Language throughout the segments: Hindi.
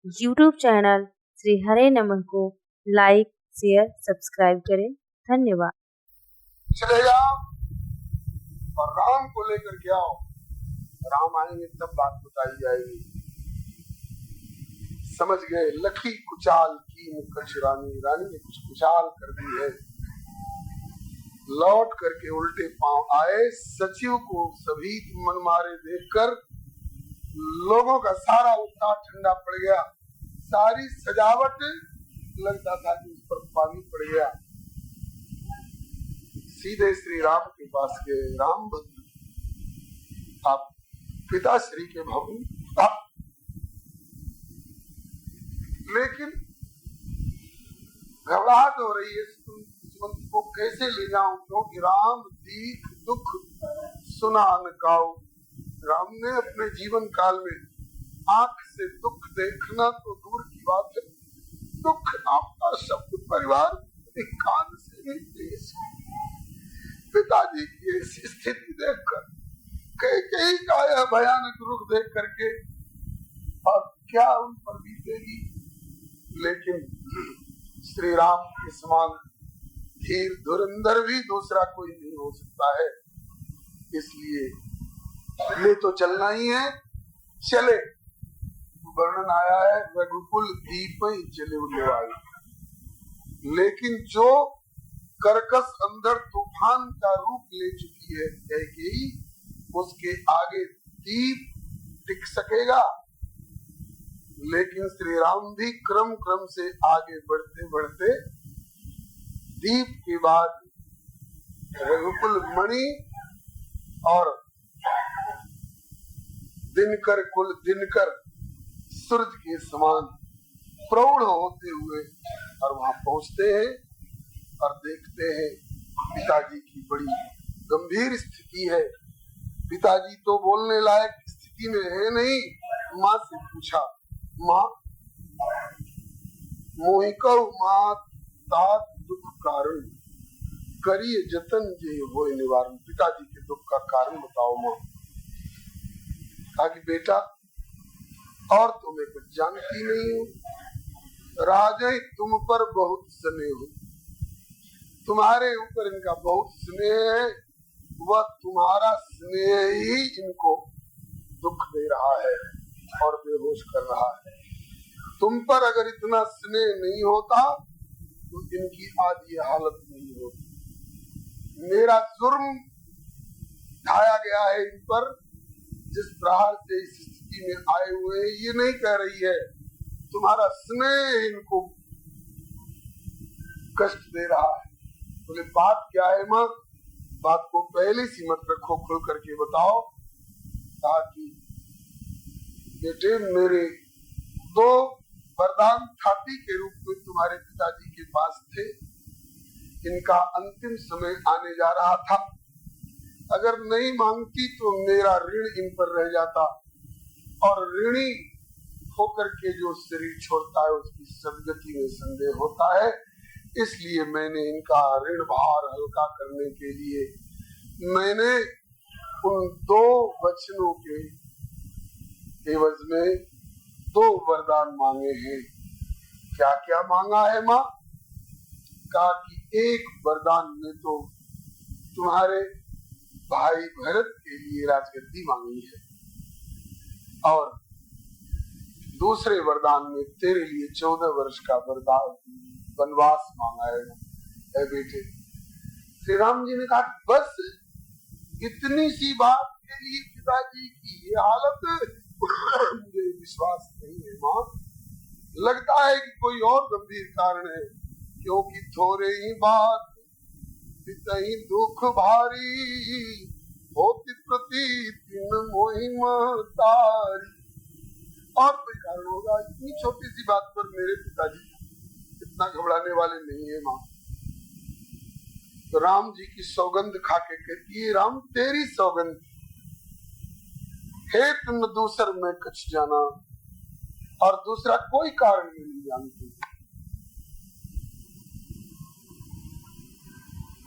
YouTube चैनल श्री हरे नमः को लाइक, शेयर, सब्सक्राइब करें। धन्यवाद। चले जाओ और राम को लेकर के आओ। राम आएंगे तब बात बताई जाएगी। समझ गए? लखी कुचाल की मुकच रानी, रानी ने कुछ कुचाल कर दी है। लौट करके उल्टे पांव आए। सचिव को सभी मन मारे देखकर लोगों का सारा उत्साह ठंडा पड़ गया। सारी सजावट लगता था कि उस पर पानी पड़ गया। सीधे श्री राम के पास गए। राम भद्र, आप पिताश्री के भवन, लेकिन घबराहट हो रही है, दुश्मन को कैसे ले जाऊं, क्योंकि राम दीख दुख सुना न काऊ। राम ने अपने जीवन काल में आंख से दुख देखना तो दूर की बात है, दुख आपका शब्द परिवार कान से भी तेज। पिताजी की ऐसी स्थिति देखकर, कई का यह भयानक रुख देख करके और क्या उन पर बीतेगी। लेकिन श्री राम के समान धीर धुरंधर भी दूसरा कोई नहीं हो सकता है। इसलिए ले तो चलना ही है, चले। वर्णन आया है रघुकुल दीप जले उल्लेवाई। लेकिन जो कर्कश अंदर तूफान का रूप ले चुकी है कैकेयी, उसके आगे दीप टिक सकेगा। लेकिन श्री राम भी क्रम क्रम से आगे बढ़ते बढ़ते दीप के बाद रघुकुल मणि और दिनकर कुल दिनकर सूरज के समान प्रौढ़ होते हुए और वहां पहुंचते हैं और देखते हैं पिताजी की बड़ी गंभीर स्थिति है। पिताजी तो बोलने लायक स्थिति में है नहीं। माँ से पूछा, माँ मोहिका मात तात दुख कारण करिए जतन जे होए निवारण। पिताजी के दुख का कारण बताओ माँ। कहा कि बेटा और तो मैं कुछ जानती नहीं हूँ, राजा तुम पर बहुत स्नेह हो, तुम्हारे ऊपर इनका बहुत स्नेह है, वह तुम्हारा स्नेह ही इनको दुख दे रहा है और बेहोश कर रहा है। तुम पर अगर इतना स्नेह नहीं होता तो इनकी आज ये हालत नहीं होती। मेरा जुर्म ढाया गया है इन पर, जिस प्रकार से इस स्थिति में आए हुए हैं। ये नहीं कह रही है, तुम्हारा स्नेह इनको कष्ट दे रहा है। बोले बात क्या है माँ? बात को पहले सी मत रखो, खुल करके बताओ। ताकि बेटे मेरे दो वरदान थाती के रूप में तुम्हारे पिताजी के पास थे। इनका अंतिम समय आने जा रहा था। अगर नहीं मांगती तो मेरा ऋण इन पर रह जाता, और ऋणी होकर के जो शरीर छोड़ता है उसकी सदगति में संदेह होता है। इसलिए मैंने इनका ऋण भार हल्का करने के लिए मैंने उन दो वचनों के एवज में दो वरदान मांगे हैं। क्या क्या मांगा है माँ? कहा कि एक वरदान में तो तुम्हारे भाई भरत के लिए राजगद्दी मांगी है, और दूसरे वरदान में तेरे लिए 14 वर्ष का वनवास मांगा है बेटे। श्री राम जी ने कहा बस इतनी सी बात के लिए पिताजी की ये हालत? मुझे विश्वास नहीं है माँ। लगता है कि कोई और गंभीर कारण है, क्योंकि थोड़े ही बात पितई दुख भारी होती प्रति दिन मोहिम तारी। और कोई कारण होगा? इतनी छोटी सी बात पर मेरे पिताजी इतना घबराने वाले नहीं है माँ। तो राम जी की सौगंध खा के कहती है, राम तेरी सौगंध हे तुम दूसर में कछ जाना, और दूसरा कोई कारण नहीं जानती।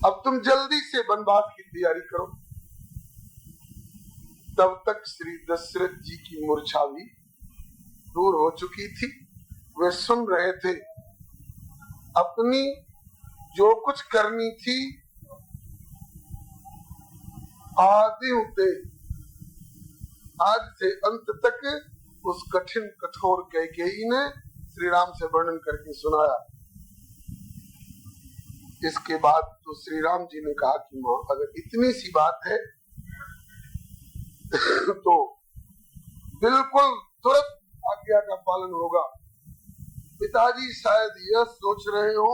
अब तुम जल्दी से वनवास की तैयारी करो। तब तक श्री दशरथ जी की मूर्छा भी दूर हो चुकी थी। वे सुन रहे थे। अपनी जो कुछ करनी थी आदि होते आज से अंत तक उस कठिन कठोर कैकेयी ने श्री राम से वर्णन करके सुनाया। इसके बाद तो श्री राम जी ने कहा कि मां अगर इतनी सी बात है तो बिल्कुल तुरंत आज्ञा का पालन होगा। पिताजी शायद यह सोच रहे हो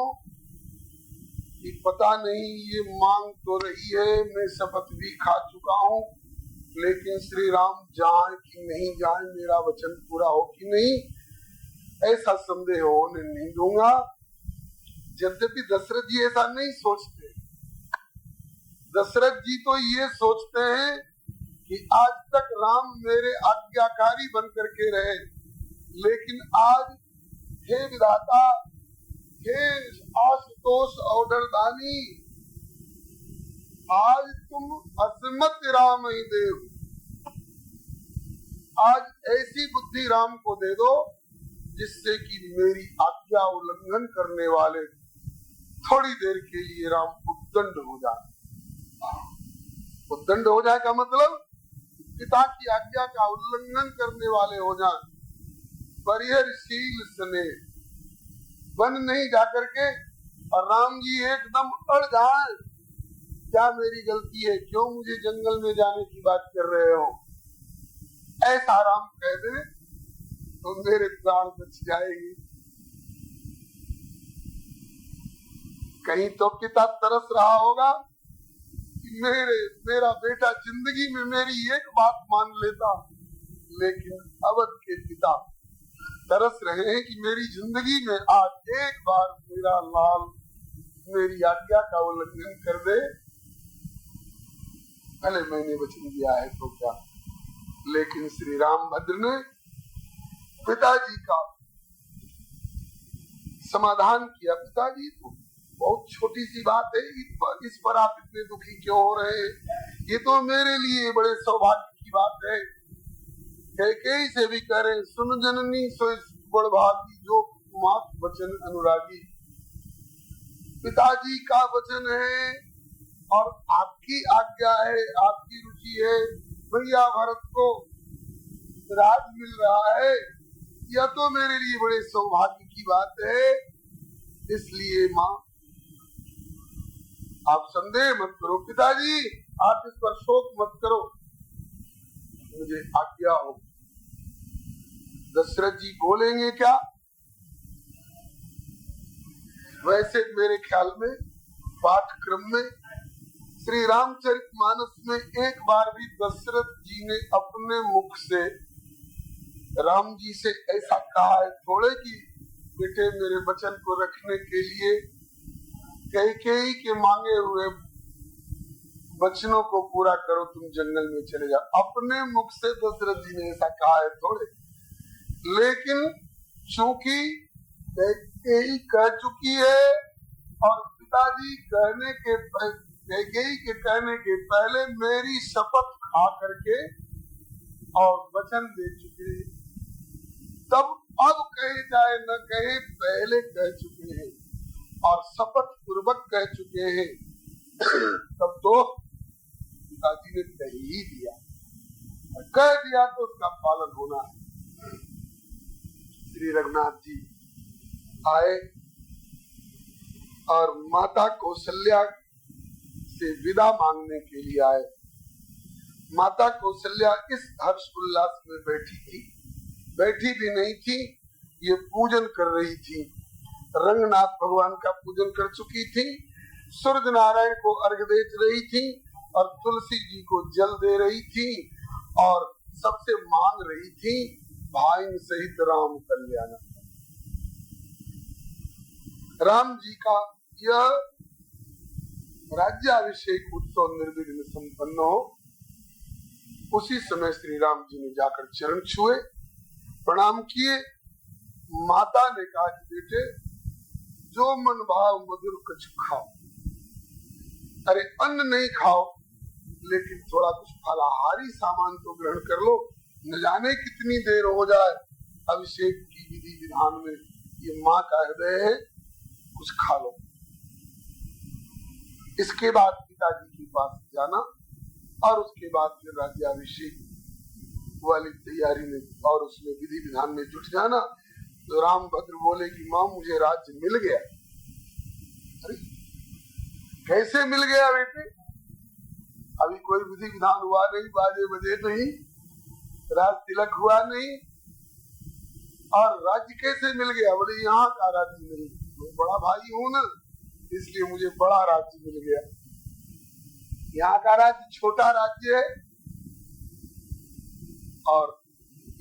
कि पता नहीं ये मांग तो रही है, मैं शपथ भी खा चुका हूँ, लेकिन श्री राम जाए कि नहीं जाए, मेरा वचन पूरा हो कि नहीं, ऐसा संदेह होने नहीं दूंगा। यद्यपि दशरथ जी ऐसा नहीं सोचते। दशरथ जी तो ये सोचते हैं कि आज तक राम मेरे आज्ञाकारी बन करके रहे, लेकिन आज हे विधाता, हे आशुतोष औडरदानी, आज तुम असमत राम ही देव, आज ऐसी बुद्धि राम को दे दो जिससे कि मेरी आज्ञा उल्लंघन करने वाले थोड़ी देर के लिए राम उद्दंड हो जाए। उद्दंड हो जाए का मतलब पिता की आज्ञा का उल्लंघन करने वाले हो जाए। परिहरशील सने बन नहीं जाकर के और राम जी एकदम अड़ जाए, क्या मेरी गलती है, क्यों मुझे जंगल में जाने की बात कर रहे हो, ऐसा राम कह दे तो मेरे प्राण बच जाएंगे। कहीं तो पिता तरस रहा होगा कि मेरा बेटा जिंदगी में मेरी एक बात मान लेता, लेकिन अवध के पिता तरस रहे हैं कि मेरी जिंदगी में आज एक बार मेरा लाल मेरी आज्ञा का उल्लंघन कर दे। भले मैंने वचन दिया है तो क्या, लेकिन श्री रामभद्र ने पिताजी का समाधान किया। पिताजी तो बहुत छोटी सी बात है, इस पर आप इतने दुखी क्यों हो रहे हैं, ये तो मेरे लिए बड़े सौभाग्य की बात है। कैकेयी से भी कह रहे सुन जननी सोई बड़ भागी, जो मात वचन अनुरागी। पिताजी का वचन है और आपकी आज्ञा है, आपकी रुचि है, भैया भरत को राज मिल रहा है, यह तो मेरे लिए बड़े सौभाग्य की बात है। इसलिए माँ आप संदेह मत करो, पिताजी आप इस पर शोक मत करो, मुझे आज्ञा हो। दशरथ जी बोलेंगे क्या? वैसे मेरे ख्याल में पाठक्रम में श्री रामचरितमानस में एक बार भी दशरथ जी ने अपने मुख से राम जी से ऐसा कहा है थोड़े कि बेटे मेरे वचन को रखने के लिए कैकेयी के मांगे हुए वचनों को पूरा करो, तुम जंगल में चले जाओ। अपने मुख से दशरथ जी ने ऐसा कहा है थोड़े, लेकिन चूंकि कैकेयी कह चुकी है और पिताजी कैकेयी के कहने के पहले मेरी शपथ खा करके और वचन दे चुके हैं, तब अब कहे जाए न कहे पहले कह चुके हैं और शपथ पूर्वक कह चुके हैं, तब तो पिताजी ने कह ही दिया, कह दिया तो उसका पालन होना है। श्री रघुनाथ जी आए और माता कौशल्या से विदा मांगने के लिए आए। माता कौशल्या इस हर्ष उल्लास में बैठी थी, बैठी भी नहीं थी, ये पूजन कर रही थी। रंगनाथ भगवान का पूजन कर चुकी थी, सूर्य नारायण को अर्घ्य दे रही थी और तुलसी जी को जल दे रही थी और सबसे मांग रही थी भाई सहित राम कल्याण। राम जी का यह राज्याभिषेक उत्सव निर्विघ्न संपन्न हो, उसी समय श्री राम जी ने जाकर चरण छुए, प्रणाम किए। माता ने कहा कि बेटे जो मन भाव मधुर कुछ खाओ, अरे अन्न नहीं खाओ लेकिन थोड़ा कुछ फलाहारी सामान तो ग्रहण कर लो, न जाने कितनी देर हो जाए अभिषेक की विधि विधान में ये माँ का हृदय है, कुछ खा लो। इसके बाद पिताजी के पास जाना और उसके बाद फिर राज्याभिषेक वाली तैयारी में और उसमें विधि विधान में जुट जाना। तो रामभद्र बोले कि माँ मुझे राज्य मिल गया। अरे कैसे मिल गया बेटे? अभी कोई विधि विधान हुआ नहीं, बाजे बजे नहीं, राज तिलक हुआ नहीं, और राज्य कैसे मिल गया? बोले यहाँ का राज्य नहीं, मैं बड़ा भाई हूँ ना, इसलिए मुझे बड़ा राज्य मिल गया। यहाँ का राज्य छोटा राज्य है और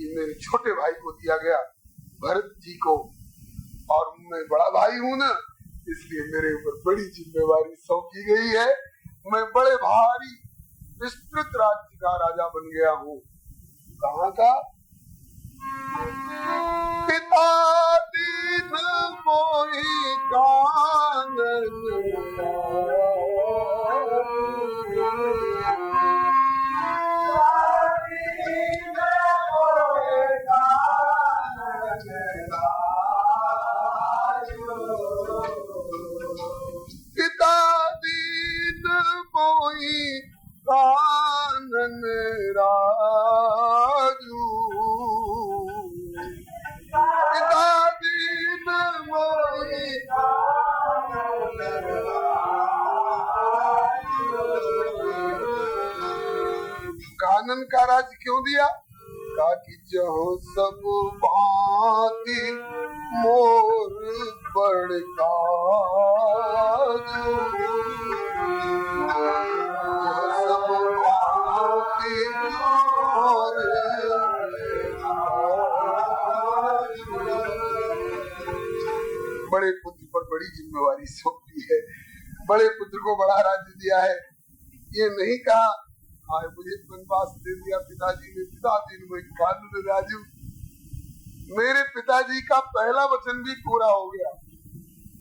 ये मेरे छोटे भाई को दिया गया, भरत जी को, और मैं बड़ा भाई हूँ ना, इसलिए मेरे ऊपर बड़ी जिम्मेवारी सौंपी गई है। मैं बड़े भारी विस्तृत राज्य का राजा बन गया हूँ। कहाँ का? पिता दीन मोहि कानन, पिता दीन मोहि कानन राजू, पिता दीन मोहि कानन का राज क्यों दिया? कहा कि जहाँ सब भांति मोर बड़का, सब भांति मोर, बड़े पुत्र पर बड़ी जिम्मेवारी सौंपी है, बड़े पुत्र को बड़ा राज्य दिया है। ये नहीं कहा मुझे वनवास दे दिया पिताजी ने, पिता दिन में कानून राजू। मेरे पिताजी का पहला वचन भी पूरा हो गया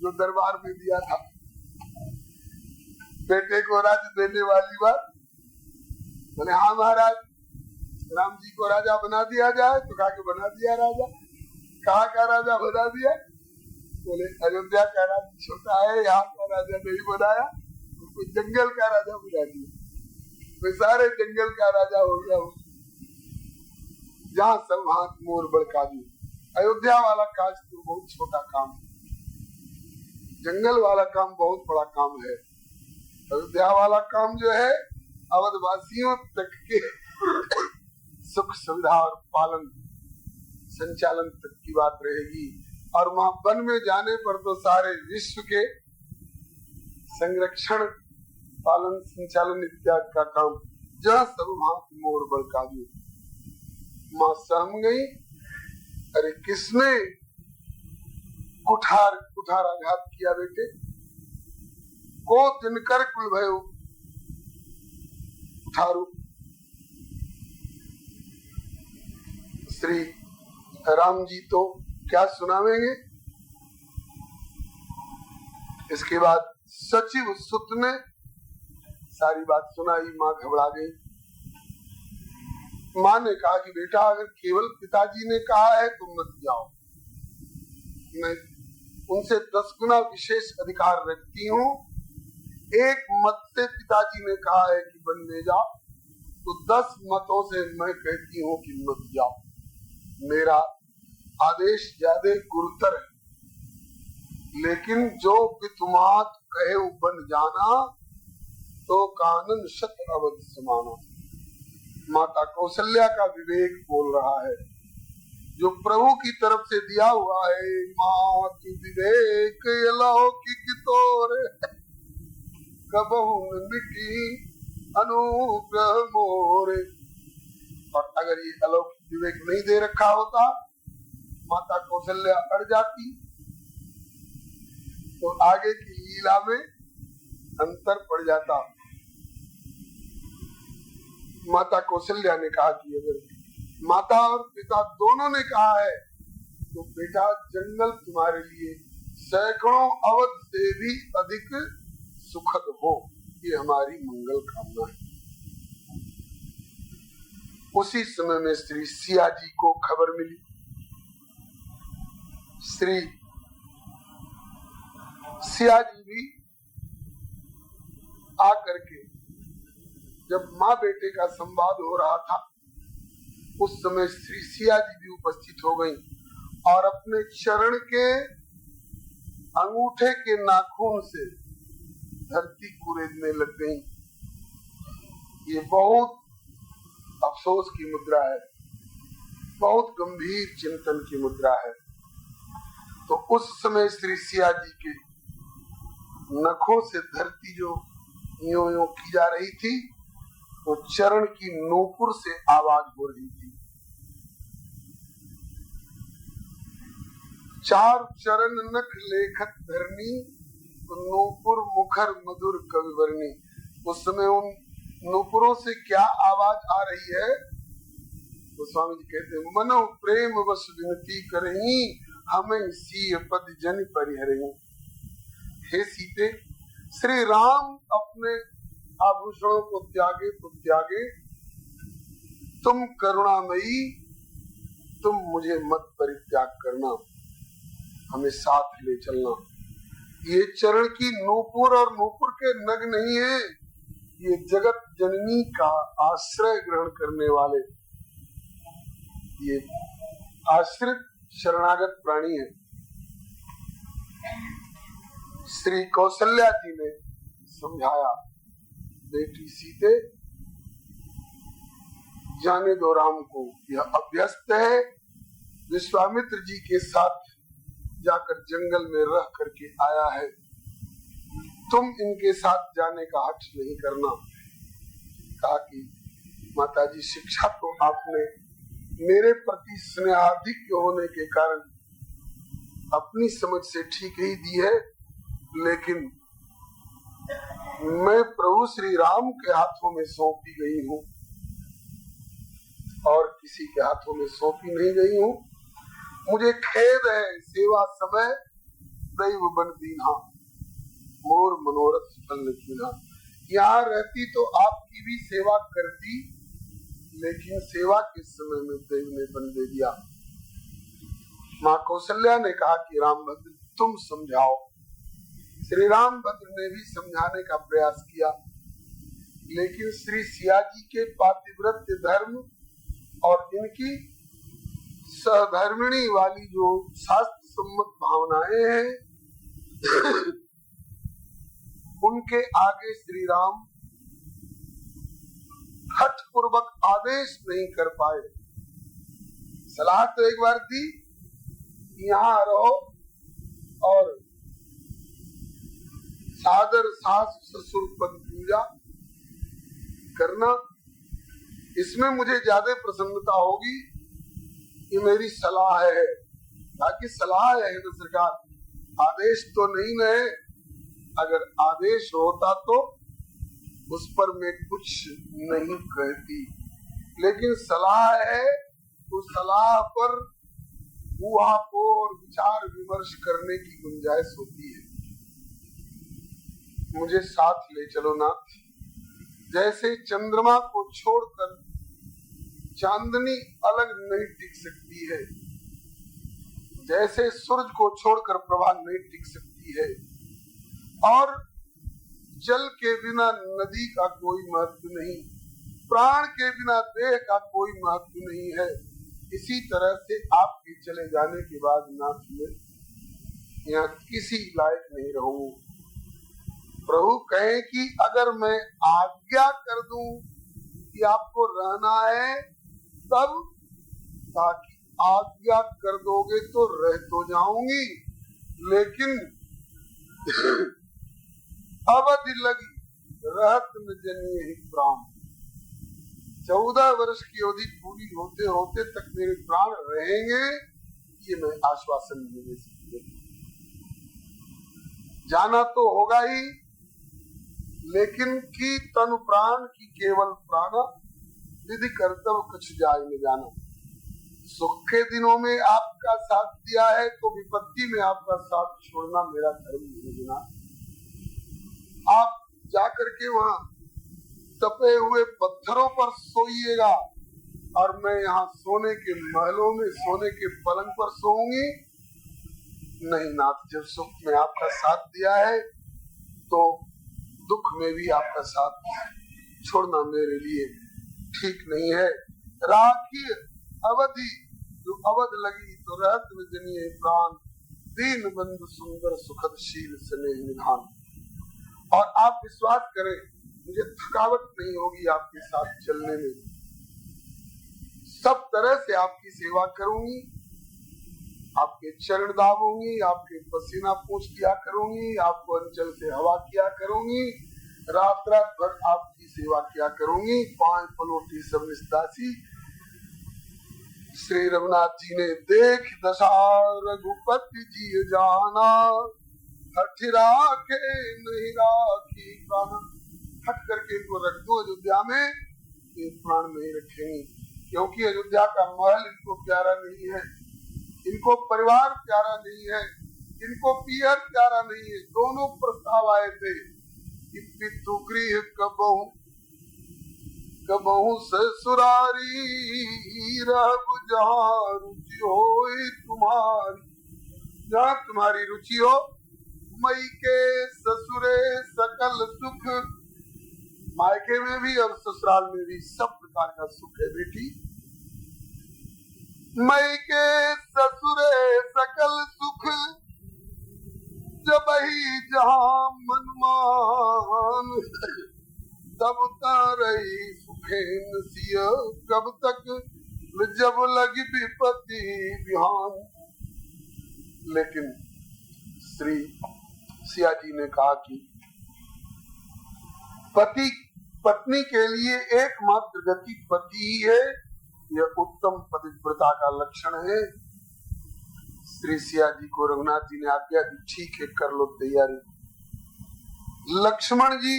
जो दरबार में दिया था, बेटे को राज्य देने वाली बात। बोले हाँ महाराज, राम जी को राजा बना दिया जाए। तो कहा कि बना दिया राजा। कहाँ का राजा बना दिया? बोले अयोध्या का राजा छोटा है, यहाँ का राजा नहीं बनाया, उनको जंगल का राजा बना दिया। मैं सारे जंगल का राजा हो गया हूँ। जहाँ सब हाथ मोर बड़का दी। अयोध्या वाला काज तो बहुत छोटा काम है, जंगल वाला काम बहुत बड़ा काम है। अयोध्या वाला काम जो है अवधवासियों तक के सुख सुविधा और पालन संचालन तक की बात रहेगी, और वहां वन में जाने पर तो सारे विश्व के संरक्षण पालन संचालन इत्यादि का काम। जहाँ सब वहां मोर बड़का दी। माँ सहम गई। अरे किसने कुठाराघात किया बेटे? को दिनकर कुल भयो कुठारू। श्री राम जी तो क्या सुनावेंगे। इसके बाद सचिव सुत ने सारी बात सुनाई। माँ घबरा गई। माँ ने कहा कि बेटा अगर केवल पिताजी ने कहा है तो मत जाओ, मैं उनसे 10 गुना विशेष अधिकार रखती हूँ। एक मत से पिताजी ने कहा है कि वन में जाओ, तो 10 मतों से मैं कहती हूँ कि मत जाओ। मेरा आदेश ज्यादा गुरुतर है, लेकिन जो पितुमात कहे बन जाना तो कानन शत अवध समाना। माता कौशल्या का विवेक बोल रहा है, जो प्रभु की तरफ से दिया हुआ है। माँ की विवेक अलौकिक तोरे, कबहु न मिटी अनुग्रह मोरे। और अगर ये अलौकिक विवेक नहीं दे रखा होता, माता कौशल्या अड़ जाती तो आगे की लीला में अंतर पड़ जाता। माता कौशल्या ने कहा कि अगर माता और पिता दोनों ने कहा है तो बेटा जंगल तुम्हारे लिए सैकड़ों अवध से भी अधिक सुखद हो, ये हमारी मंगल कामना है। उसी समय में श्री सिया जी को खबर मिली श्री सिया जी भी आकर के जब माँ बेटे का संवाद हो रहा था उस समय श्री सिया जी भी उपस्थित हो गई और अपने चरण के अंगूठे के नाखून से धरती कुरेदने लग गई। ये बहुत अफसोस की मुद्रा है, बहुत गंभीर चिंतन की मुद्रा है। तो उस समय श्री सिया जी के नखों से धरती जो यूं यूं की जा रही थी तो चरण की नूपुर से आवाज हो रही थी। चार चरण नख लेखत धरनी तो नूपुर मुखर मधुर कविवरणी। उस समय उन नूपुरों से क्या आवाज आ रही है तो स्वामी जी कहते हैं, मनो प्रेम वश विनती करही हमें सीय पद जन परिहरही। हे सीते, श्री राम अपने आभूषणों को त्यागे तो त्यागे, तुम करुणामयी, तुम मुझे मत परित्याग करना, हमें साथ ले चलना। ये चरण की नूपुर और नूपुर के नग नहीं है, ये जगत जननी का आश्रय ग्रहण करने वाले ये आश्रित शरणागत प्राणी है। श्री कौशल्या जी ने समझाया, बेटी सीते जाने दो राम को, यह अभ्यस्त है, विश्वामित्र जी के साथ जाकर जंगल में रह करके आया है, तुम इनके साथ जाने का हठ नहीं करना। कहा कि माताजी शिक्षा तो आपने मेरे प्रति स्नेहाधिक्य होने के कारण अपनी समझ से ठीक ही दी है, लेकिन मैं प्रभु श्री राम के हाथों में सौंपी गई हूँ और किसी के हाथों में सौंपी नहीं गई हूँ। मुझे खेद है, सेवा समय दैव बन दीना, मोर मनोरथ फल न कीना। यहाँ रहती तो आपकी भी सेवा करती, लेकिन सेवा के समय में देव ने बन दे दिया। माँ कौशल्या ने कहा कि रामभद्र तुम समझाओ। श्री रामभद्र ने भी समझाने का प्रयास किया, लेकिन श्री सिया जी के पातिव्रत्य धर्म और इनकी सहधर्मिणी वाली जो शास्त्र सम्मत भावनाएं हैं उनके आगे श्री राम हठ पूर्वक आदेश नहीं कर पाए। सलाह तो एक बार दी, यहाँ रहो और सादर सास ससुर पद पूजा करना, इसमें मुझे ज्यादा प्रसन्नता होगी, ये मेरी सलाह है। बाकी सलाह है ना सरकार, आदेश तो नहीं है। अगर आदेश होता तो उस पर मैं कुछ नहीं कहती, लेकिन सलाह है तो सलाह पर ऊहापोह और विचार विमर्श करने की गुंजाइश होती है। मुझे साथ ले चलो नाथ। जैसे चंद्रमा को छोड़कर चांदनी अलग नहीं टिक सकती है, जैसे सूरज को छोड़कर प्रभा नहीं टिक सकती है, और जल के बिना नदी का कोई महत्व नहीं, प्राण के बिना देह का कोई महत्व नहीं है, इसी तरह से आपके चले जाने के बाद नाथ में यहाँ किसी लायक नहीं रहूं। प्रभु कहे कि अगर मैं आज्ञा कर दूं कि आपको रहना है तब, ताकि आज्ञा कर दोगे तो रह तो जाऊंगी, लेकिन अवधि लगी रहत न जनिए ही प्राण। 14 वर्ष की अवधि पूरी होते होते तक मेरे प्राण रहेंगे, ये मैं आश्वासन नहीं दे सकती। जाना तो होगा ही, लेकिन की तन प्राण की केवल प्राण, विधि कर्तव्य कुछ जाए न जाना। सुख के दिनों में आपका साथ दिया है तो विपत्ति में आपका साथ छोड़ना मेरा धर्म नहीं बना। आप जाकर के वहाँ तपे हुए पत्थरों पर सोइएगा और मैं यहाँ सोने के महलों में सोने के पलंग पर सोऊंगी, नहीं नाथ, जब सुख में आपका साथ दिया है तो दुख में भी आपका साथ छोड़ना मेरे लिए ठीक नहीं है। राखी अवधि जो अवध लगी तो रहत विजनीय प्राण, दीन बंधु सुंदर सुखद शील स्नेह निधान। और आप विश्वास करें, मुझे थकावट नहीं होगी आपके साथ चलने में। सब तरह से आपकी सेवा करूंगी, आपके चरण दाबूंगी, आपके पसीना पूछ किया करूंगी, आपको अंचल से हवा किया करूंगी, रात रात भर आपकी सेवा किया करूंगी। 5 पलोटी सब निस्तासी। श्री रघुनाथ जी ने देख दशा रघुपति जी जाना, हठ राखे नहीं राखी प्राण। हट करके इनको रख दो अयोध्या में, ये प्राण नहीं रखेंगी, क्योंकि अयोध्या का महल इनको प्यारा नहीं है, इनको परिवार प्यारा नहीं है, इनको पियर प्यारा नहीं है। दोनों प्रस्ताव आए थे कि पितु गृह कबहू ससुरारी, रहब जहाँ रुचि होए तुम्हारी। जहाँ तुम्हारी रुचि हो, मई के ससुरे सकल सुख। मायके में भी और ससुराल में भी सब प्रकार का सुख है बेटी। मई के ससुरे सकल सुख, जब ही जहाँ मनमान। तब रही सुखेन सिय, कब तक जब लगी विपत्ति बिहान। लेकिन श्री सिया जी ने कहा कि पति पत्नी के लिए एकमात्र गति पति ही है, यह उत्तम पतिव्रता का लक्षण है। श्री सिया जी को रघुनाथ जी ने आज्ञा दी, ठीक है कर लो तैयारी। लक्ष्मण जी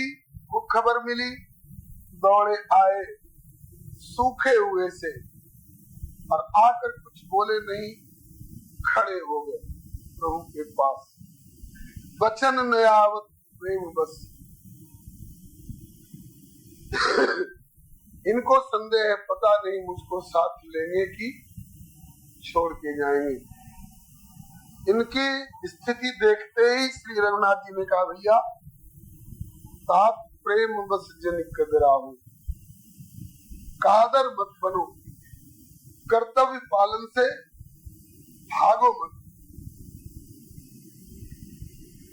को खबर मिली, दौड़े आए सूखे हुए से, और आकर कुछ बोले नहीं, खड़े हो गए प्रभु के पास। वचन न आवत प्रेम बस। इनको संदेह है, पता नहीं मुझको साथ लेंगे कि छोड़ के जाएंगे। इनकी स्थिति देखते ही श्री रघुनाथ जी ने कहा, भैया आप प्रेम बस जन कदराहू, कादर मत बनो, कर्तव्य पालन से भागो मत।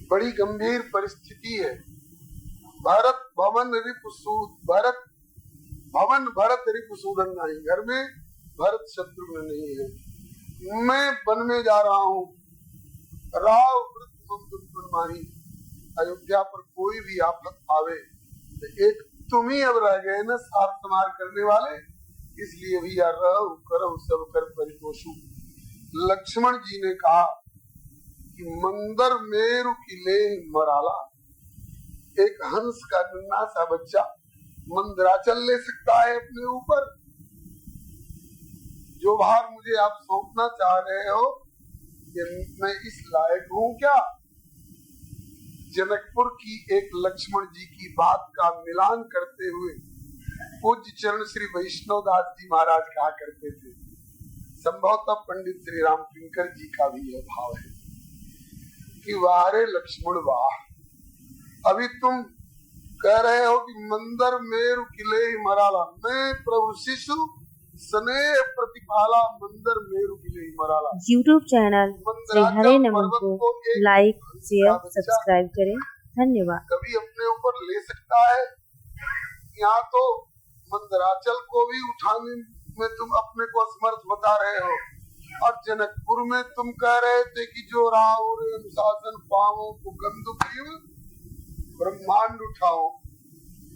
बड़ी गंभीर परिस्थिति है। भरत भवन रिपुसूद, भरत भवन भरत रिपुसूदन नहीं, घर में भरत शत्रुघ्न नहीं है। मैं वन में जा रहा हूँ, राव वृत्त, अयोध्या पर कोई भी आफत आवे तो एक तुम ही अब रह गए न सार संहार करने वाले, इसलिए भैया रहो करो सब कर परिपोषु। लक्ष्मण जी ने कहा कि मंदर मेरु की ले मराला, एक हंस का नन्हा सा बच्चा मंदराचल ले सकता है अपने ऊपर। जो भार मुझे आप सौंपना चाह रहे हो, मैं इस लायक हूँ क्या? जनकपुर की एक लक्ष्मण जी की बात का मिलान करते हुए पूज्य चरण श्री वैष्णव दास जी महाराज कहा करते थे। संभवतः पंडित श्री राम किंकर जी का भी यह भाव है कि वारे लक्ष्मण वाह, अभी तुम कह रहे हो कि मंदर मेरु किले ही मराला, मैं प्रभु शिशु स्नेह प्रतिपाला, मंदर मेरु किले ही मराला। YouTube चैनल श्री हरे नमन को लाइक शेयर सब्सक्राइब करें। धन्यवाद। कभी अपने ऊपर ले सकता है। यहाँ तो मंदराचल को भी उठाने में तुम अपने को असमर्थ बता रहे हो, और जनकपुर में तुम कह रहे थे कि जो राव अनुशासन पाओ को गंदु ब्रह्मांड उठाओ।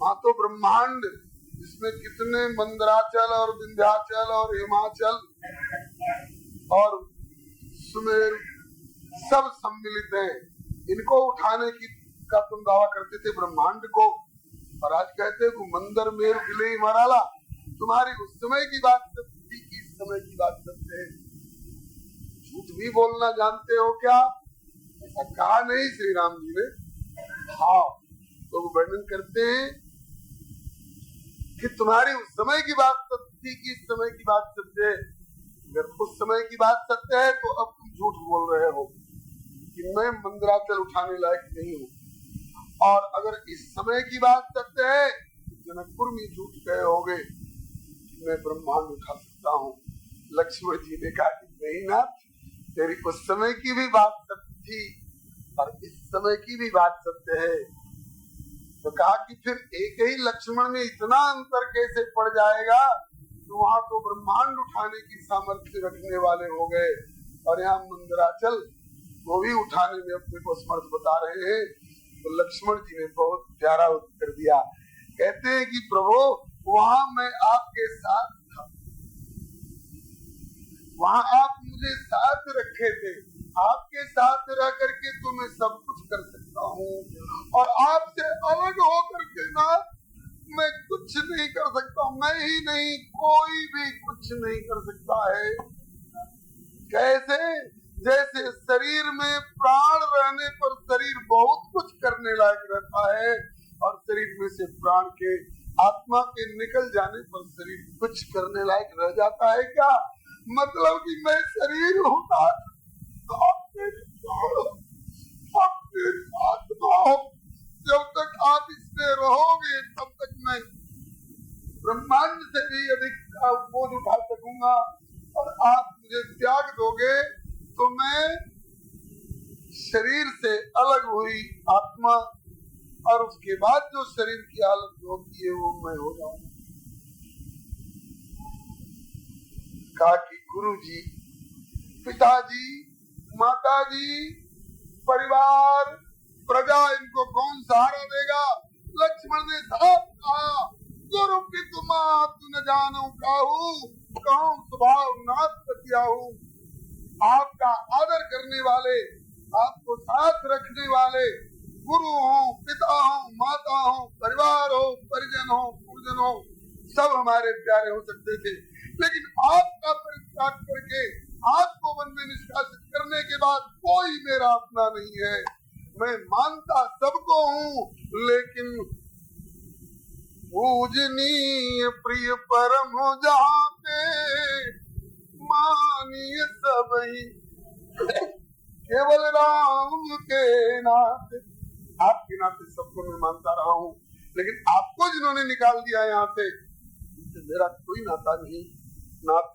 हाँ तो ब्रह्मांड, इसमें कितने मंदराचल और विंध्याचल और हिमाचल और सुमेर सब सम्मिलित हैं। इनको उठाने की का तुम दावा करते थे ब्रह्मांड को, और आज कहते हो मंदर मेरु किले ही मराला। तुम्हारी उस समय की बात सत्य थी, इस समय की बात सत्य है। झूठ भी बोलना जानते हो क्या? ऐसा कहा नहीं श्री राम जी ने। हाँ तो वो वर्णन करते हैं कि तुम्हारी उस समय की बात सत्य थी कि इस समय की बात सत्य है। अगर उस समय की बात सत्य है तो अब तुम झूठ बोल रहे हो। कि मैं मंदराचल उठाने लायक नहीं हूँ, और अगर इस समय की बात करते हैं जनकपुर में झूठ गए होंगे कि मैं ब्रह्मांड उठा सकता हूँ। लक्ष्मण जी ने कहा कि नहीं नाथ, तेरी उस समय की भी बात सत्य थी और इस समय की भी बात सत्य है। तो कहा कि फिर एक ही लक्ष्मण में इतना अंतर कैसे पड़ जाएगा, तो वहां तो ब्रह्मांड उठाने की सामर्थ्य रखने वाले हो गए और यहाँ मंदराचल वो भी उठाने में अपने को समर्थ बता रहे हैं। तो लक्ष्मण जी ने बहुत प्यारा उत्तर दिया, कहते हैं कि प्रभु वहां मैं आपके साथ था, वहां आप मुझे साथ रखे थे, आपके साथ रह करके तो मैं सब कुछ कर सकता हूँ, और आपसे अलग होकर के ना मैं कुछ नहीं कर सकता। मैं ही नहीं, कोई भी कुछ नहीं कर सकता है। कैसे? जैसे शरीर में प्राण रहने पर शरीर बहुत कुछ करने लायक रहता है, और शरीर में से प्राण के आत्मा के निकल जाने पर शरीर कुछ करने लायक रह जाता है क्या? मतलब कि मैं शरीर हूँ ना, आप मेरे प्राण हो, आप मेरी आत्मा हो। जब तक आप इसमें रहोगे तब तक मैं ब्रह्मांड से भी अधिक बोझ उठा सकूंगा, और आप मुझे त्याग दोगे तो मैं शरीर से अलग हुई आत्मा, और उसके बाद जो शरीर की हालत होती है वो मैं हो जाऊंगा। कहा कि गुरु जी, पिताजी, माताजी, परिवार, प्रजा, इनको कौन सहारा देगा? लक्ष्मण ने साफ कहा, गुरु पितु मातु न जानो काहू, कहूं स्वभाव नाथ बतियाहू। आपका आदर करने वाले, आपको साथ रखने वाले गुरु हो, पिता हो, माता हो, परिवार हो, परिजन हो, पूजन हो, सब हमारे प्यारे हो सकते थे, लेकिन आपका परित्याग करके आपको वन में निष्कासित करने के बाद कोई मेरा अपना नहीं है। मैं मानता सबको हूँ, लेकिन पूजनीय प्रिय परम हो जहाँ पे मानिए सबही, केवल राम के नाते, आपके नाते सबको मैं मानता रहा हूँ, लेकिन आपको जिन्होंने निकाल दिया यहाँ से, मेरा कोई नाता नहीं। नाथ,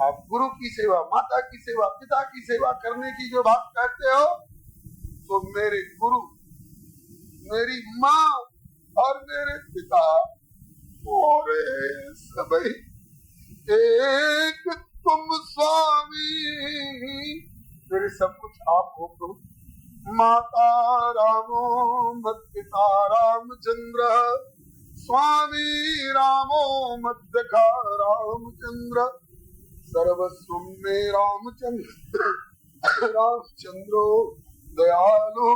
आप गुरु की सेवा, माता की सेवा, पिता की सेवा करने की जो बात कहते हो, तो मेरे गुरु, मेरी माँ और मेरे पिता और सभी एक तुम स्वामी, मेरे सब कुछ आप हो प्रभु। माता रामो मत पिता रामचंद्र, स्वामी रामो मध्यखा रामचंद्र, सर्वस्व में रामचंद्र, रामचंद्रो दयालु,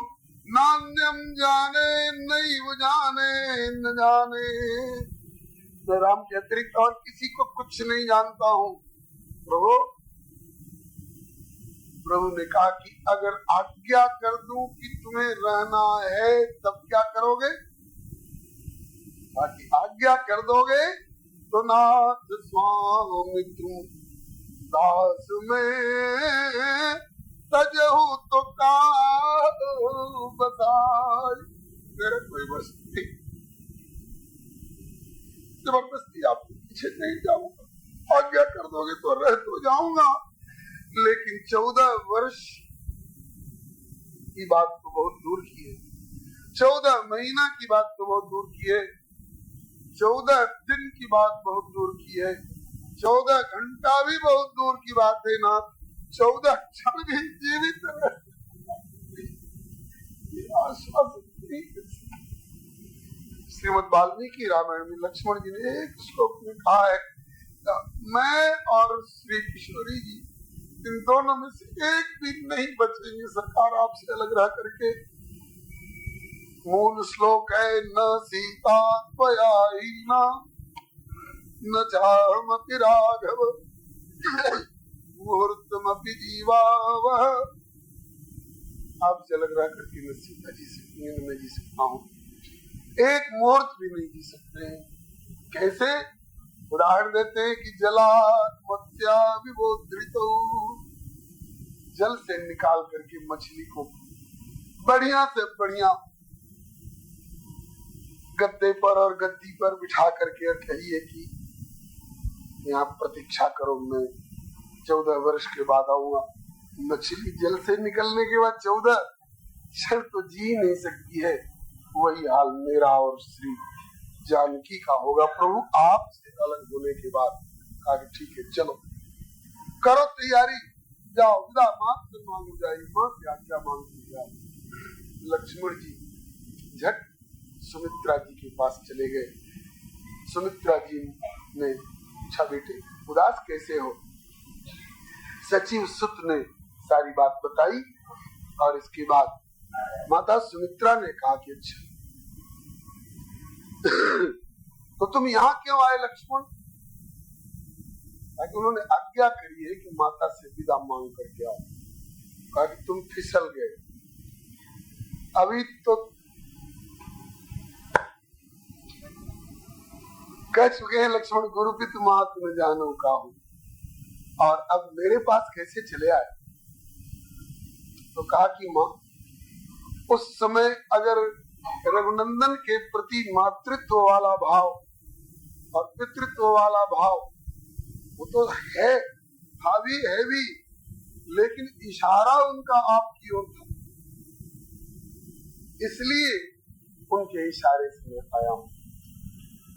नान्यम जाने नैव जाने न जाने। मैं राम के अतिरिक्त और किसी को कुछ नहीं जानता हूँ। प्रभु, प्रभु ने कहा कि अगर आज्ञा कर दूं कि तुम्हें रहना है तब क्या करोगे? ताकि आज्ञा कर दोगे तो नाथ स्वामी तुम दास में तजहु तो का बताए। मेरा कोई बस नहीं, जबरदस्ती आपके पीछे नहीं जाऊंगा, आज्ञा कर दोगे तो रह तो जाऊंगा, लेकिन 14 वर्ष की बात तो बहुत दूर की है, 14 महीना की बात तो बहुत दूर की है, 14 दिन की बात बहुत दूर की है, 14 घंटा भी बहुत दूर की बात है ना, 14 क्षण भी जीवित रहे आश्वासन नहीं। श्रीमद् वाल्मीकि रामायण में लक्ष्मण जी ने एक श्लोक में कहा है, मैं और श्री किशोरी जी इन दोनों में से एक भी नहीं बचेंगे सरकार आपसे अलग रह करके। मूल श्लोक है, न सीता त्वया हीना न चाहमपि राघव मुहूर्तमपि जीवावह। आपसे अलग रह करके मैं सीता जी से मैं जी सकता हूँ, एक मुहूर्त भी नहीं जी सकते हैं। कैसे? उदाहरण देते हैं कि जला मत्स्या विबोधृतो, जल से निकाल करके मछली को बढ़िया से बढ़िया गद्दे पर और गद्दी पर बिठा करके कहिए कि यहाँ प्रतीक्षा करो, मैं 14 वर्ष के बाद आऊंगा। मछली जल से निकलने के बाद 14 क्षण तो जी नहीं सकती है। वही हाल मेरा और श्री जानकी का होगा प्रभु आपसे अलग होने के बाद। आगे ठीक है, चलो करो तैयारी, जाओ विदा, माँ से मांगो जाए, माँ क्या क्या मांगती जाए। लक्ष्मण जी झट सुमित्रा जी के पास चले गए। सुमित्रा जी ने पूछा, बेटे उदास कैसे हो? सचिव सुत ने सारी बात बताई और इसके बाद माता सुमित्रा ने कहा कि अच्छा तो तुम यहाँ क्यों आए लक्ष्मण? ताकि उन्होंने आज्ञा करी है कि माता से विदा मांग करके आओ। कहा कि तुम फिसल गए, अभी तो कह चुके हैं लक्ष्मण, गुरुपित मात न जानो काहू, और अब मेरे पास कैसे चले आए? तो कहा कि माँ उस समय अगर रघुनंदन के प्रति मातृत्व वाला भाव और पितृत्व वाला भाव वो तो है, हावी है भी, लेकिन इशारा उनका आपकी ओर था, इसलिए उनके इशारे से मैं आया हूं।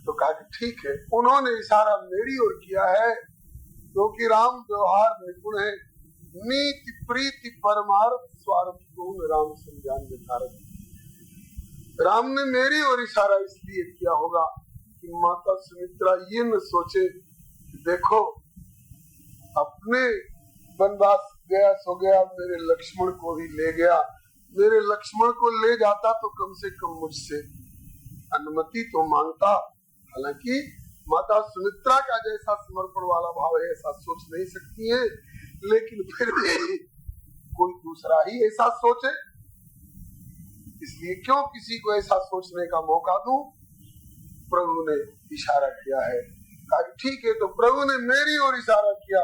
तो कहा कि ठीक है, उन्होंने इशारा मेरी ओर किया है क्योंकि राम व्यवहार निपुण है। नीति प्रीति परमार्थ स्वार्थ गुण राम संज्ञान विचारक। राम ने मेरी ओर इशारा इसलिए किया होगा कि माता सुमित्रा ये न सोचे कि देखो अपने वनवास गया सो गया, मेरे लक्ष्मण को भी ले गया, मेरे लक्ष्मण को ले जाता तो कम से कम मुझसे अनुमति तो मांगता। हालांकि माता सुमित्रा का जैसा समर्पण वाला भाव है ऐसा सोच नहीं सकती है, लेकिन फिर भी कोई दूसरा ही ऐसा सोचे, इसलिए क्यों किसी को ऐसा सोचने का मौका दूं? प्रभु ने इशारा किया है। ठीक है, तो प्रभु ने मेरी ओर इशारा किया,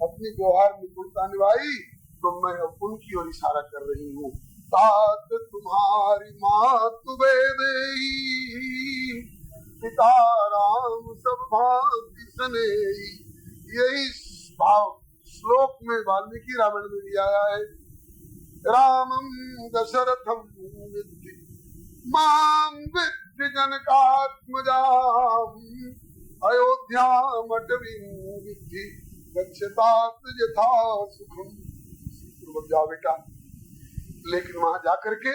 अपनी व्यवहार निपुणता निभाई, तो मैं अब उनकी ओर इशारा कर रही हूँ। तात तुम्हारी मात बेदेही, पिता राम सब भांति स्नेही। यही भाव श्लोक में वाल्मीकि रामायण में भी आया है। रामं दशरथं विद्धि मां विद्धि जनकात्मजाम्, अयोध्यामटवीं विद्धि गच्छतात यथा सुखम। जाओ बेटा, लेकिन वहां जाकर के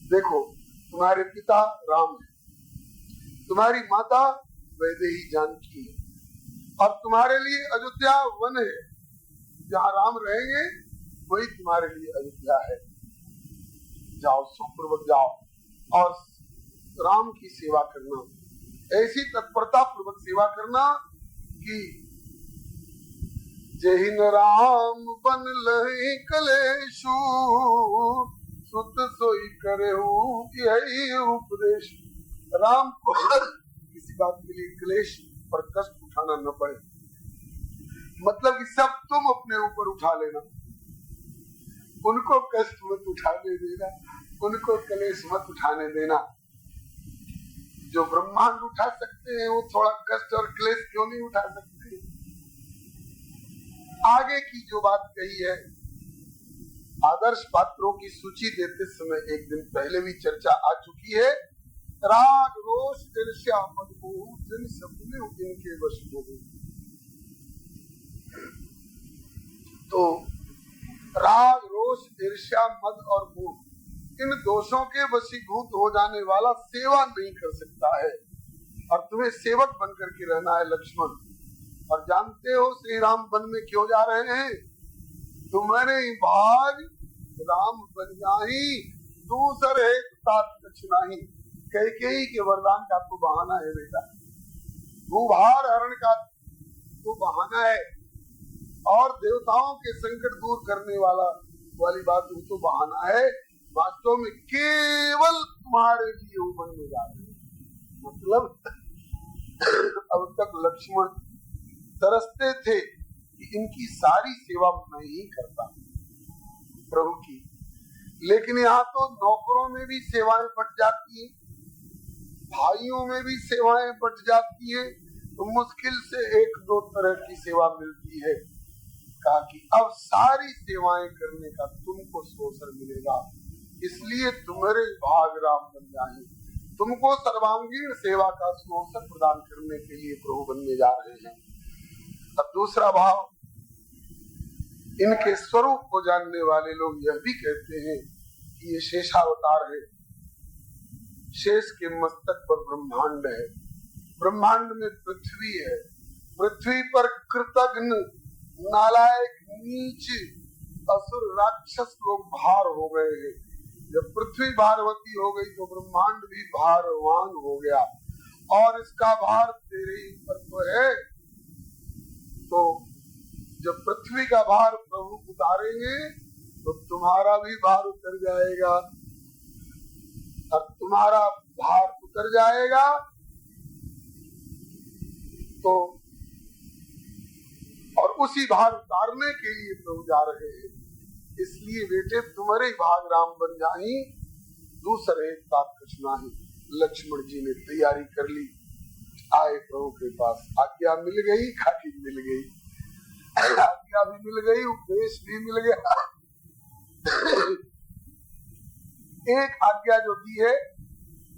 देखो तुम्हारे पिता राम है, तुम्हारी माता वैदेही जानकी है, और तुम्हारे लिए अयोध्या वन है, जहाँ राम रहेंगे वही तुम्हारे लिए अयोध्या है। जाओ सुखपूर्वक जाओ और राम की सेवा करना, ऐसी तत्परता पूर्वक सेवा करना कि जहिन राम बन लहि कलेशु, सुत सोई करेहु यही उपदेश। राम को किसी बात के लिए क्लेश और कष्ट उठाना न पड़े, मतलब कि सब तुम अपने ऊपर उठा लेना, उनको कष्ट मत उठाने देना, उनको क्लेश मत उठाने देना। जो ब्रह्मांड उठा सकते हैं वो थोड़ा कष्ट और क्लेश क्यों नहीं उठा सकते? आगे की जो बात कही है, आदर्श पात्रों की सूची देते समय एक दिन पहले भी चर्चा आ चुकी है। राग रोष ईर्ष्या मद मोह जिन सपने इनके वश हो गए। तो राग रोष ईर्ष्या मद और मोह, इन दोषों के वशीभूत हो जाने वाला सेवा नहीं कर सकता है, और तुम्हें सेवक बन करके रहना है लक्ष्मण। और जानते हो श्री राम वन में क्यों जा रहे हैं? तुम्हारे भाग राम बन जाही, दूसरे नहीं। कैकेयी के वरदान का तो बहाना है बेटा, भूभार हरण का तो बहाना है, और देवताओं के संकट दूर करने वाली बात वो तो बहाना है। वास्तव में केवल तुम्हारे लिए वो वन में जा रहे हैं। मतलब अब तक लक्ष्मण तरसते थे कि इनकी सारी सेवा मैं ही करता प्रभु की। लेकिन यहाँ तो नौकरों में भी सेवाएं बट जाती हैं, भाइयों में भी सेवाएं बट जाती हैं, तो मुश्किल से एक दो तरह की सेवा मिलती है। कहा कि अब सारी सेवाएं करने का तुमको अवसर मिलेगा, इसलिए तुम्हारे भाग राम बन जाए। तुमको सर्वांगीण सेवा का अवसर प्रदान करने के लिए प्रभु बनने जा रहे हैं। अब दूसरा भाव, इनके स्वरूप को जानने वाले लोग यह भी कहते हैं कि ये शेषावतार है। शेष के मस्तक पर ब्रह्मांड है, ब्रह्मांड में पृथ्वी है, पृथ्वी पर कृतघ्न नालायक नीच असुर राक्षस लोग भार हो गए हैं। जब पृथ्वी भारवती हो गई तो ब्रह्मांड भी भारवान हो गया, और इसका भार तेरे ऊपर तो है। तो जब पृथ्वी का भार प्रभु उतारेंगे तो तुम्हारा भी भार उतर जाएगा, और तुम्हारा भार उतर जाएगा तो और उसी भार उतारने के लिए प्रभु जा रहे हैं। इसलिए बेटे तुम्हारे भाग राम बन जाई, दूसरे का कुछ नहीं। लक्ष्मण जी ने तैयारी कर ली, आए प्रभु के पास, आज्ञा मिल गई, खाकी मिल गई, आज्ञा भी मिल गई, उपदेश भी मिल गया। एक आज्ञा जो दी है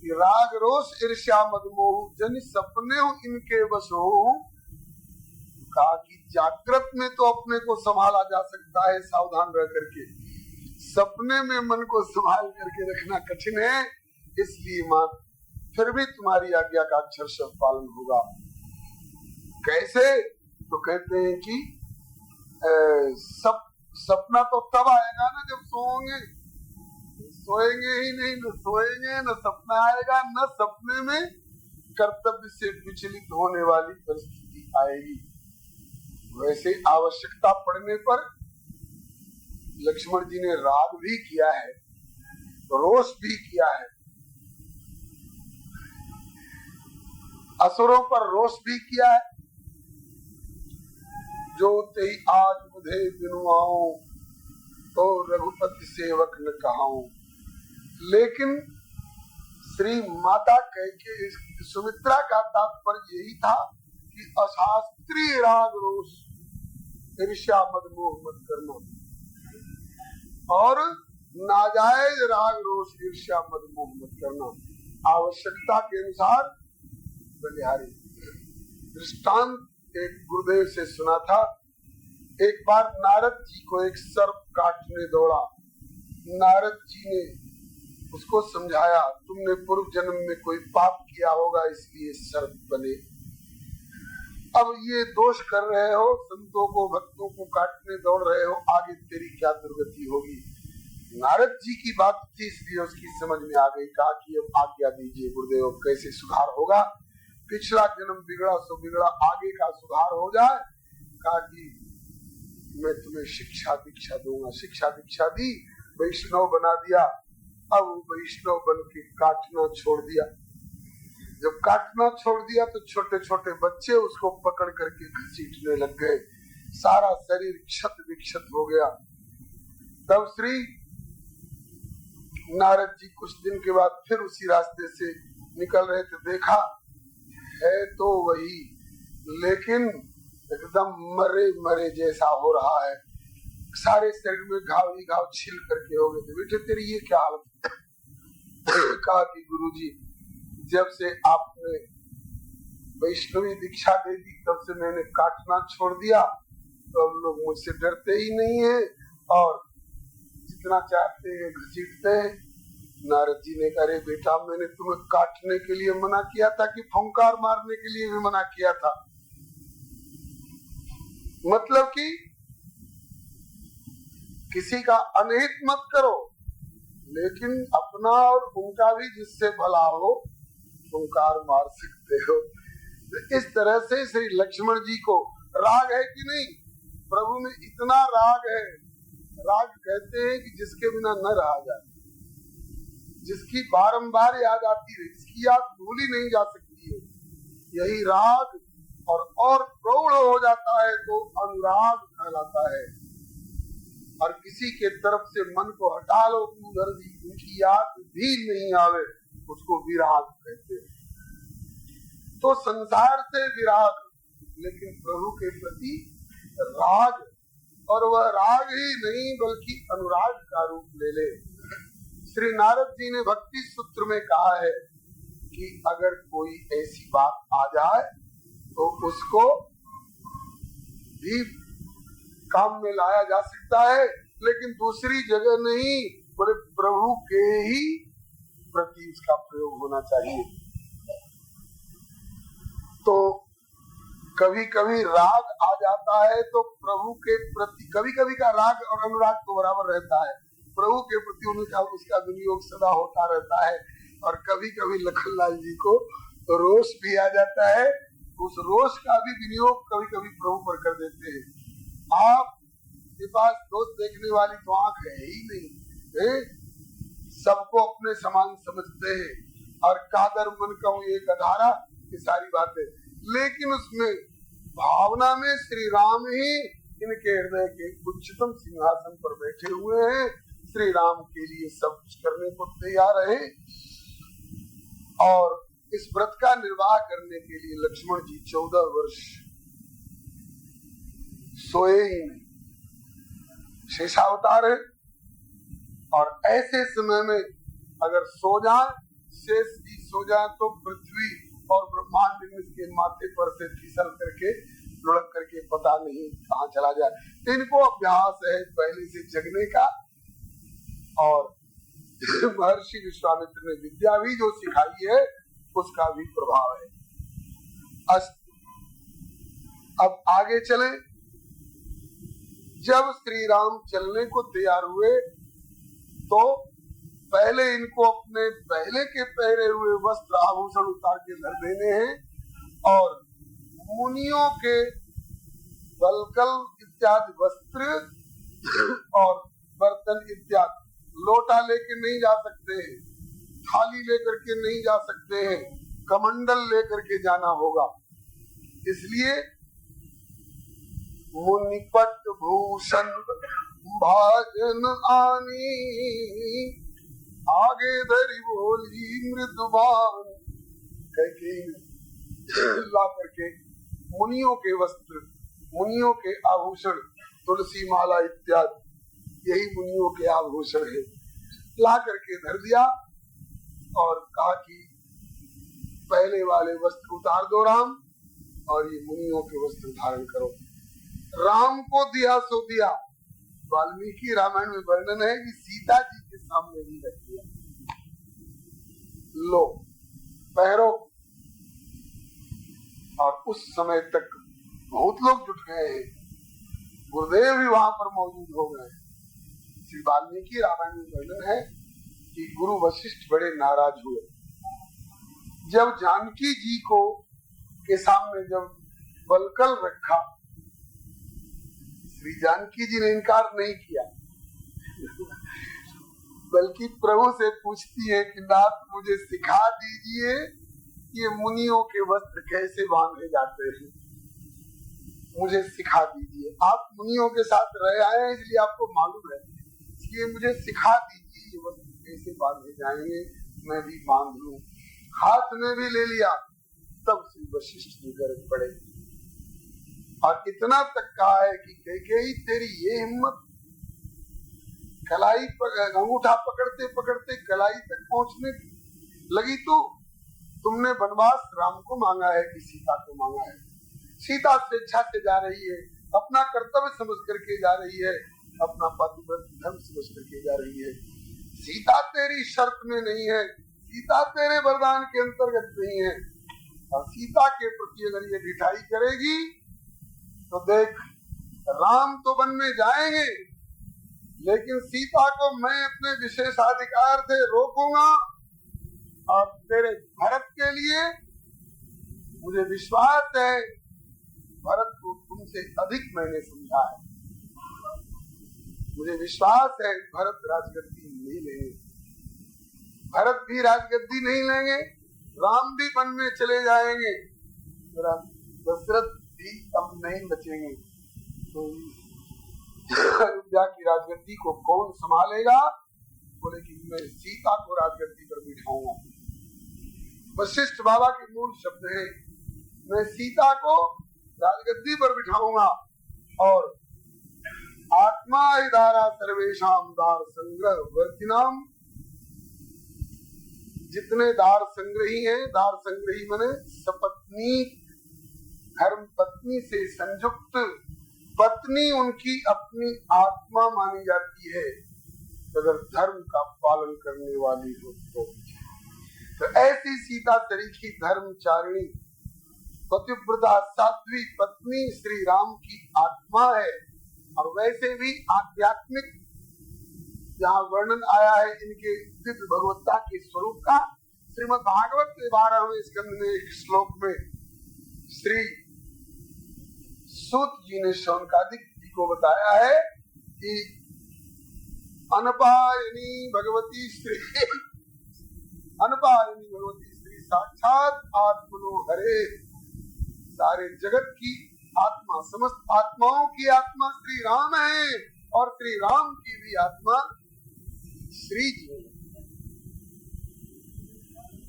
कि राग रोष ईर्ष्या मद मोह जन सपने हो इनके बस हो। कहा कि जागृत में तो अपने को संभाला जा सकता है सावधान रह करके, सपने में मन को संभाल करके रखना कठिन है। इसलिए मां फिर भी तुम्हारी आज्ञा का अक्षरशः पालन होगा। कैसे? तो कहते हैं कि सपना तो तब आएगा ना जब सोओगे, सोएंगे ही नहीं, न सोएंगे न सपना आएगा, न सपने में कर्तव्य से विचलित होने वाली परिस्थिति आएगी। वैसे आवश्यकता पड़ने पर लक्ष्मण जी ने राग भी किया है, रोष भी किया है, असुरों पर रोष भी किया है। जो तेई आज मुझे बिनुआओ तो रघुपति सेवक न कहाऊं। लेकिन श्री माता कैकेयी सुमित्रा का तात्पर्य यही था कि अशास्त्रीय राग रोष ईर्ष्या मद मोह मत करना, और नाजायज राग रोष ईर्ष्या मद मोह मत करना। आवश्यकता के अनुसार बलिहारी। दृष्टांत एक गुरुदेव से सुना था। एक बार नारद जी को एक सर्प काटने दौड़ा। नारद जी ने उसको समझाया, तुमने पूर्व जन्म में कोई पाप किया होगा इसलिए सर्प बने। अब ये दोष कर रहे हो, संतों को भक्तों को काटने दौड़ रहे हो, आगे तेरी क्या दुर्गति होगी। नारद जी की बात थी इसलिए उसकी समझ में आ गई। कहा कि अब आज्ञा दीजिए गुरुदेव, कैसे सुधार होगा। पिछला जन्म बिगड़ा सो बिगड़ा, आगे का सुधार हो जाए। कहा कि मैं तुम्हें शिक्षा दीक्षा दूंगा। शिक्षा दीक्षा दी, वैष्णव बना दिया। अब वैष्णव बन के काटना छोड़ दिया। जब काटना छोड़ दिया तो छोटे छोटे बच्चे उसको पकड़ करके घसीटने लग गए, सारा शरीर क्षत विक्षत हो गया। तब श्री नारद जी कुछ दिन के बाद फिर उसी रास्ते से निकल रहे थे, देखा है तो वही, लेकिन एकदम मरे मरे जैसा हो रहा है, सारे शरीर में घाव ही घाव छिल करके हो गए थे। बेटे तेरी ये क्या हालत? कहा कि गुरुजी, जब से आपने वैष्णवी दीक्षा दे दी तब से मैंने काटना छोड़ दिया, तो अब लोग मुझसे डरते ही नहीं है और जितना चाहते हैं घसीटते हैं। नारद जी ने कहा, बेटा मैंने तुम्हें काटने के लिए मना किया था कि फुंकार मारने के लिए भी मना किया था? मतलब कि किसी का अनहित मत करो, लेकिन अपना और उनका भी जिससे भला हो फुंकार मार सकते हो। तो इस तरह से श्री लक्ष्मण जी को राग है कि नहीं? प्रभु में इतना राग है। राग कहते हैं कि जिसके बिना न रहा जाए, जिसकी बारंबार याद आती है, जिसकी याद भूली नहीं जा सकती है, यही राग और प्रौढ़ हो जाता है तो अनुराग कहलाता है। और किसी के तरफ से मन को हटा लो उधर भी उनकी याद भी नहीं आवे, उसको विराग कहते हैं। तो संसार से विराग, लेकिन प्रभु के प्रति राग, और वह राग ही नहीं बल्कि अनुराग का रूप ले ले। श्री नारद जी ने भक्ति सूत्र में कहा है कि अगर कोई ऐसी बात आ जाए तो उसको भी काम में लाया जा सकता है, लेकिन दूसरी जगह नहीं, बोले प्रभु के ही प्रति इसका प्रयोग होना चाहिए। तो कभी कभी राग आ जाता है तो प्रभु के प्रति, कभी कभी का राग और अनुराग तो बराबर रहता है, प्रभु के प्रति उनका उसका विनियोग सदा होता रहता है। और कभी कभी लखनलाल जी को तो रोष भी आ जाता है, उस रोष का भी विनियोग कभी कभी प्रभु पर कर देते हैं। आप के पास दोस्त देखने वाली तो आंख है ही नहीं है? सबको अपने समान समझते हैं और कादर मन कहूँ एक अधारा, ये सारी बातें, लेकिन उसमें भावना में श्री राम ही इनके हृदय के उच्चतम सिंहासन पर बैठे हुए हैं, श्री राम के लिए सब कुछ करने को तैयार है। और इस व्रत का निर्वाह करने के लिए लक्ष्मण जी 14 वर्ष सोए ही नहीं, शेषावतार है। और ऐसे समय में अगर सो जाए, शेष जी सो जाए तो पृथ्वी और ब्रह्मांड इसके माथे पर से फिसल करके लुढ़क करके पता नहीं कहाँ चला जाए। इनको अभ्यास है पहले से जगने का, और महर्षि विश्वामित्र ने विद्या भी जो सिखाई है उसका भी प्रभाव है। अब आगे चले। जब श्री राम चलने को तैयार हुए तो पहले इनको अपने पहले के पहरे हुए वस्त्र आभूषण उतार के धर देने हैं और मुनियों के बलकल इत्यादि वस्त्र और बर्तन इत्यादि, लोटा लेके नहीं जा सकते हैं, थाली लेकर के नहीं जा सकते हैं, कमंडल लेकर के जाना होगा। इसलिए मुनिपट भूषण भाजन आनी, आगे धरी बोली मृदुबान, ला करके मुनियों के वस्त्र, मुनियों के आभूषण, तुलसी माला इत्यादि, यही मुनियों के आभूषण है, ला करके धर दिया और कहा कि पहले वाले वस्त्र उतार दो राम और ये मुनियों के वस्त्र धारण करो। राम को दिया सो दिया। वाल्मीकि रामायण में वर्णन है कि सीता जी के सामने भी रख दिया, लो पहरो। और उस समय तक बहुत लोग जुट गए हैं, गुरुदेव भी वहां पर मौजूद हो गए। श्री वाल्मीकि रामायण में वर्णन है कि गुरु वशिष्ठ बड़े नाराज हुए जब जानकी जी को के सामने जब बलकल रखा। श्री जानकी जी ने इनकार नहीं किया, बल्कि प्रभु से पूछती है कि नाथ मुझे सिखा दीजिए ये मुनियों के वस्त्र कैसे बांधे जाते हैं, मुझे सिखा दीजिए। आप मुनियों के साथ रह आए हैं इसलिए आपको मालूम है, इसलिए मुझे सिखा दीजिए ये वस्त्र कैसे बांधे जाएंगे, मैं भी बांध लूं। हाथ में भी ले लिया। तब श्री वशिष्ठ जी गर्म पड़े और इतना तक कहा है कि कैकेयी तेरी ये हिम्मत, कलाई पर अंगूठा पकड़ते पकड़ते कलाई तक पहुंचने लगी। तो तुमने वनवास राम को मांगा है कि सीता को मांगा है? सीता स्वेच्छा से जा रही है, अपना कर्तव्य समझ करके जा रही है, अपना पतिव्रत धर्म समझ करके जा रही है। सीता तेरी शर्त में नहीं है, सीता तेरे वरदान के अंतर्गत नहीं है। और सीता के प्रति अगर ये ढिठाई करेगी तो देख राम तो वन में जाएंगे, लेकिन सीता को मैं अपने विशेषाधिकार से रोकूंगा। और तेरे भरत के लिए मुझे विश्वास है, भरत को तुमसे अधिक मैंने समझा है, मुझे विश्वास है भरत राजगद्दी नहीं लेंगे, भरत भी राजगद्दी नहीं लेंगे, राम भी वन में चले जाएंगे। दशरथ भी अब नहीं बचेंगे, तो अयोध्या की राजगद्दी को कौन संभालेगा? बोले कि मैं सीता को राजगद्दी पर बिठाऊंगा। वशिष्ठ बाबा के मूल शब्द हैं, मैं सीता को राजगद्दी पर बिठाऊंगा और आत्मा ही दारा सर्वेशाम दार संग्रह वर्तिनाम, जितने दार संग्रही हैं, दार संग्रही माने सपत्नी धर्म पत्नी से संयुक्त पत्नी उनकी अपनी आत्मा मानी जाती है अगर धर्म का पालन करने वाली हो तो ऐसी सीता तरीकी धर्मचारिणी पतिव्रता साध्वी पत्नी श्री राम की आत्मा है। और वैसे भी आध्यात्मिक जहाँ वर्णन आया है इनके दिव्य भगवत्ता के स्वरूप का, श्रीमद् भागवत के 12वें स्कंद में एक श्लोक में श्री सूत जी ने शौनकादिक जी को बताया है कि अनपायनी भगवती श्री साक्षात आत्मनो हरे, सारे जगत की आत्मा समस्त आत्माओं की आत्मा श्री राम है और श्री राम की भी आत्मा श्री जी है।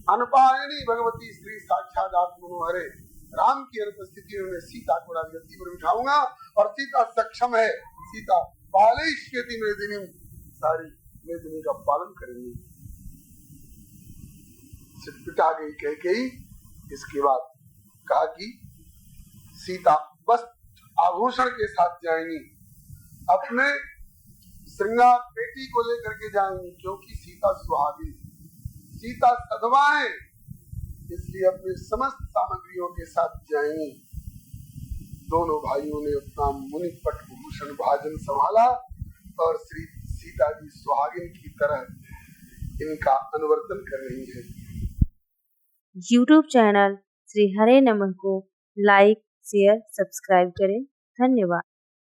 अनपायनी भगवती श्री साक्षात आत्मनो हरे, राम की अनुपस्थिति में सीता को राजगद्दी पर बिठाऊंगा और सीता सक्षम है, सीता पालयिष्यति मेदिनी, सारी मेदिनी का पालन करेंगी। पिटा गई कैकेयी। इसके बाद कहा कि सीता वस्त्र आभूषण के साथ जाएंगी, अपने श्रृंगार पेटी को लेकर के जाएंगी, क्योंकि सीता सुहागिन, सीता सधवा है, इसलिए अपने समस्त सामग्रियों के साथ जाएंगी। दोनों भाइयों ने अपना मुनि पट भूषण भाजन संभाला और श्री सीता जी सुहागिन की तरह इनका अनुवर्तन कर रही है। YouTube चैनल श्री हरे नमः को लाइक, शेयर, सब्सक्राइब करें। धन्यवाद।